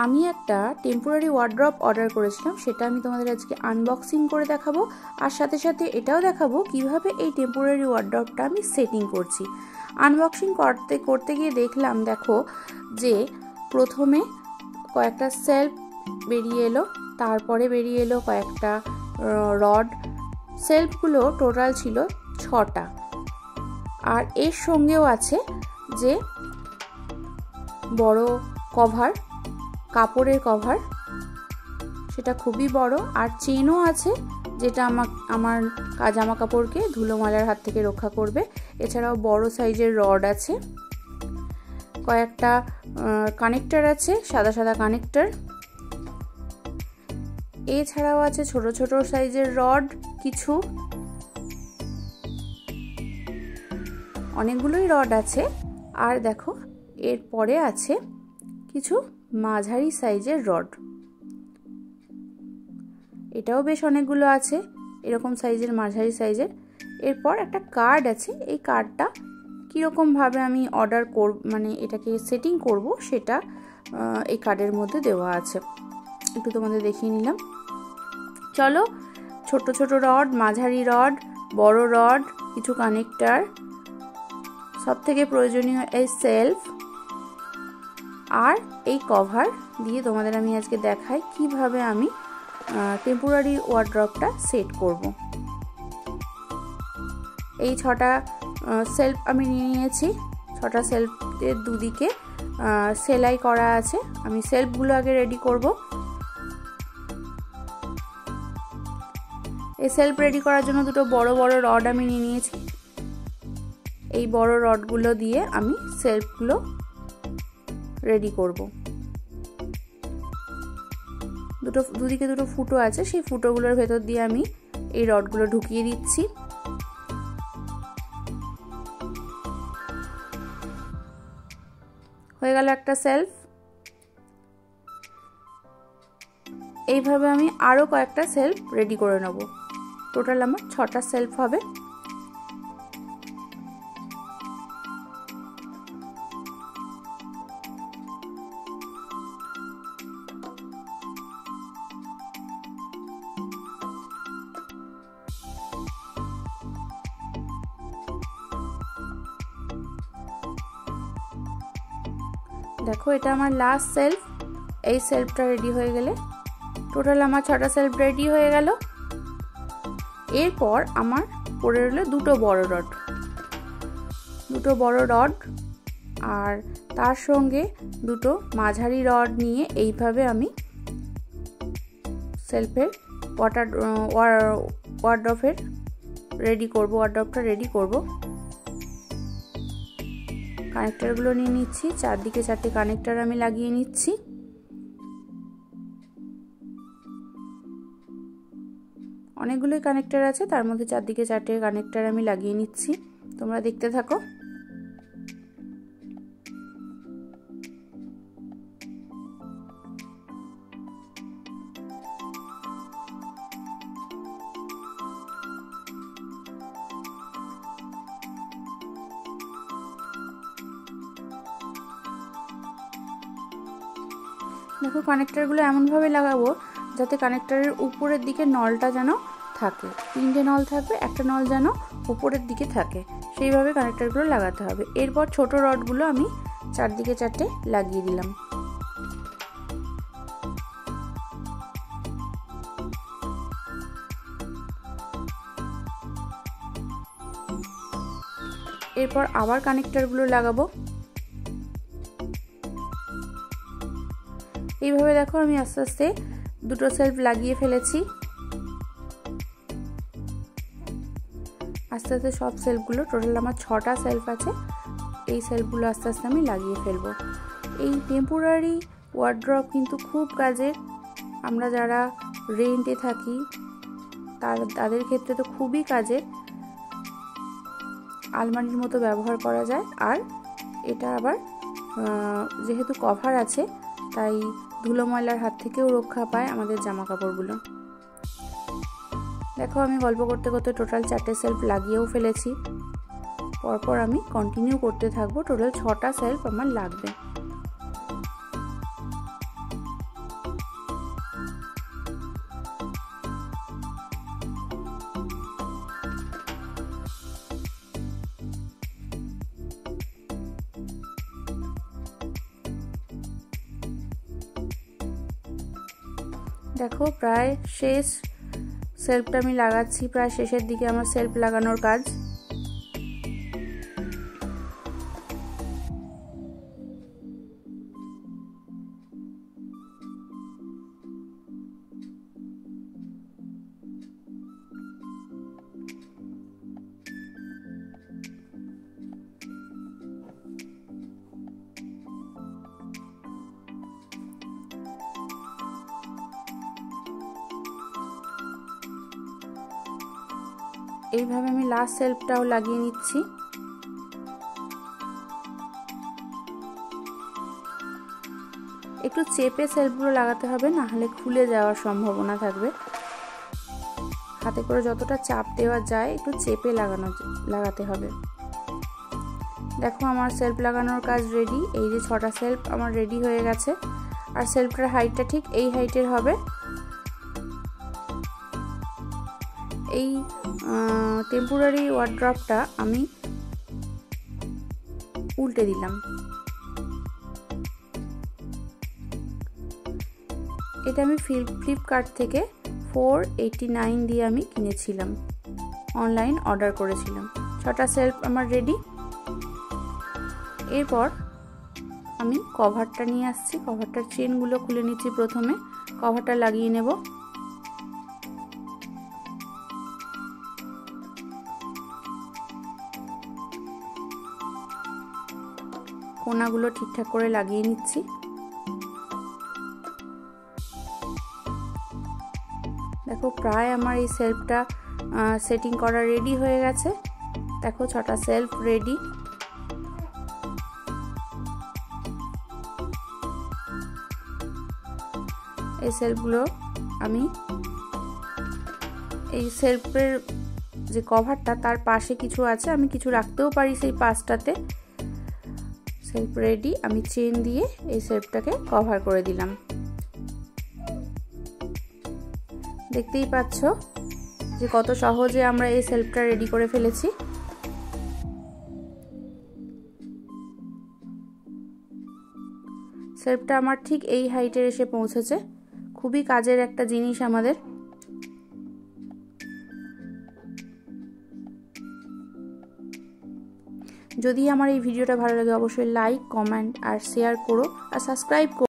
আমি একটা temporary wardrobe order করেছিলাম, সেটা আমি তোমাদের আজকে আনবক্সিং করে দেখাবো, আর সাথে সাথে এটাও দেখাবো কিভাবে এই টেম্পোরারি ওয়ার্ড্রপটা আমি সেটিং করছি। আনবক্সিং করতে গিয়ে দেখলাম, দেখো যে প্রথমে কয়েকটা সেলফ বেরিয়ে এলো, তারপরে বেরিয়ে এলো কয়েকটা রড। সেলফগুলো টোটাল ছিল 6টা, আর এর সঙ্গেও আছে যে বড় কভার, কাপড়ের কভার, সেটা খুবই বড়, আর চেনও আছে যেটা আমার জামা কাপড়কে ধুলো ময়লার হাত থেকে রক্ষা করবে। এছাড়াও বড় সাইজের রড আছে, কয়েকটা কানেক্টর আছে, সাদা সাদা কানেক্টর। এছাড়াও আছে ছোট ছোট সাইজের রড কিছু, অনেকগুলোই রড আছে। আর দেখো এরপরে আছে কিছু মাঝারি সাইজের রড, এটাও বেশ অনেকগুলো আছে এরকম সাইজের, মাঝারি সাইজের। এরপর একটা কার্ড আছে, এই কার্ডটা কীরকম ভাবে আমি অর্ডার করব, মানে এটাকে সেটিং করব, সেটা এই কার্ডের মধ্যে দেওয়া আছে। একটু তোমাদের দেখিয়ে নিলাম। চলো, ছোট ছোট রড, মাঝারি রড, বড় রড, কিছু কানেক্টর, সব থেকে প্রয়োজনীয় এই সেলফ আর এই কভার দিয়ে তোমাদের আমি আজকে দেখাই কিভাবে আমি টেম্পোরারি ওয়ার্ড্রপটা সেট করব। এই 6টা সেলফ আমি নিয়ে নিয়েছি। 6টা সেলফের দুদিকে সেলাই করা আছে। আমি সেলফগুলো আগে রেডি করব। এই সেলফ রেডি করার জন্য দুটো বড় বড় রড আমি নিয়ে নিয়েছি। এই বড় রডগুলো দিয়ে আমি সেলফগুলো রেডি করব। দুদিকে দুটো ফুটো আছে, সেই ফুটোগুলোর ভেতর দিয়ে আমি এই রডগুলো ঢুকিয়ে দিচ্ছি। হয়ে গেল একটা সেলফ। এইভাবে আমি আরো কয়েকটা সেলফ রেডি করে নেব। টোটাল আমার 6টা সেলফ হবে। দেখো এটা আমার লাস্ট সেলফ। এই সেলফটা রেডি হয়ে গেলে টোটাল আমার 6টা সেলফ রেডি হয়ে গেল। এরপর আমার পড়ে রইল দুটো বড় রড আর তার সঙ্গে দুটো মাঝারি রড নিয়ে এইভাবে আমি সেলফের ওয়ার্ড্রপটা রেডি করব। কানেক্টরগুলো নিয়ে নিচ্ছি, চারদিকে 4টে কানেক্টর আমি লাগিয়ে নিচ্ছি। অনেকগুলোই কানেক্টর আছে, তার মধ্যে চারদিকে 4টে কানেক্টর আমি লাগিয়ে নিচ্ছি। তোমরা দেখতে থাকো। দেখো কানেক্টরগুলো এমনভাবে লাগাবো যাতে কানেক্টরের উপরের দিকে নলটা যেন থাকে, 3টে নল থাকবে, একটা নল যেন উপরের দিকে থাকে, সেইভাবে কানেক্টরগুলো লাগাতে হবে। এরপর ছোট রডগুলো আমি চারদিকে 4টে লাগিয়ে দিলাম। এরপর আবার কানেক্টরগুলো লাগাবো। এইভাবে দেখো আমি আস্তে আস্তে দুটো সেলফ লাগিয়ে ফেলেছি। আস্তে আস্তে সব সেলফগুলো, টোটাল আমার 6টা সেলফ আছে, এই সেলফগুলো আস্তে আস্তে আমি লাগিয়ে ফেলবো। এই টেম্পোরারি ওয়ার্ড্রপ কিন্তু খুব কাজের। আমরা যারা রেন্টে থাকি তাদের ক্ষেত্রে তো খুবই কাজের। আলমারির মতো ব্যবহার করা যায়। আর এটা আবার যেহেতু কভার আছে, তাই ধুলো ময়লার হাত থেকেও রক্ষা পায় আমাদের জামা কাপড়গুলো। দেখো আমি গল্প করতে করতে টোটাল 4টে সেলফ লাগিয়েও ফেলেছি। পরপর আমি কন্টিনিউ করতে থাকবো। টোটাল 6টা সেলফ আমার লাগবে। দেখো প্রায় শেষ সেলফটা আমি লাগাচ্ছি, প্রায় শেষের দিকে আমার সেলফ লাগানোর কাজ। এইভাবে আমি লাস্ট সেলফটাও লাগিয়ে নিচ্ছি। একটু চেপে সেলফগুলো লাগাতে হবে, না হলে খুলে যাওয়ার সম্ভাবনা থাকবে। হাতে করে যতটা চাপ দেওয়া যায় একটু চেপে লাগাতে হবে। দেখো আমার সেলফ লাগানোর কাজ রেডি। এই যে 6টা সেলফ আমার রেডি হয়ে গেছে। আর সেলফটার হাইটটা ঠিক এই হাইটের হবে। এই টেম্পোরারি ওয়ার্ড্রপটা আমি উল্টে দিলাম। এটা আমি ফ্লিপকার্ট থেকে 489 দিয়ে আমি কিনেছিলাম, অনলাইন অর্ডার করেছিলাম। 6টা সেলফ আমার রেডি। এরপর আমি কভারটা নিয়ে আসছি। কভারটার চেনগুলো খুলে নিচ্ছি। প্রথমে কভারটা লাগিয়ে নেব। কোনাগুলো ঠিকঠাক করে লাগিয়ে নিচ্ছি। দেখো প্রায় আমার এই সেলফটা সেটিং করা রেডি হয়ে গেছে। দেখো 6টা সেলফ রেডি। এই সেলফগুলো আমি এই সেলফের যে কভারটা তার পাশে কিছু আছে, আমি কিছু রাখতেও পারি সেই পাশটাতে। Self ready. আমি চেন দিয়ে এই সেলফটাকে কভার করে দিলাম। দেখতেই পাচ্ছ যে কত সহজে আমরা এই সেলফটা রেডি করে ফেলেছি। সেলফটা আমার ঠিক এই হাইটের এসে পৌঁছেছে। খুবই কাজের একটা জিনিস আমাদের। যদি আমার এই ভিডিওটা ভালো লাগে অবশ্যই লাইক, কমেন্ট আর শেয়ার করো আর সাবস্ক্রাইব করো।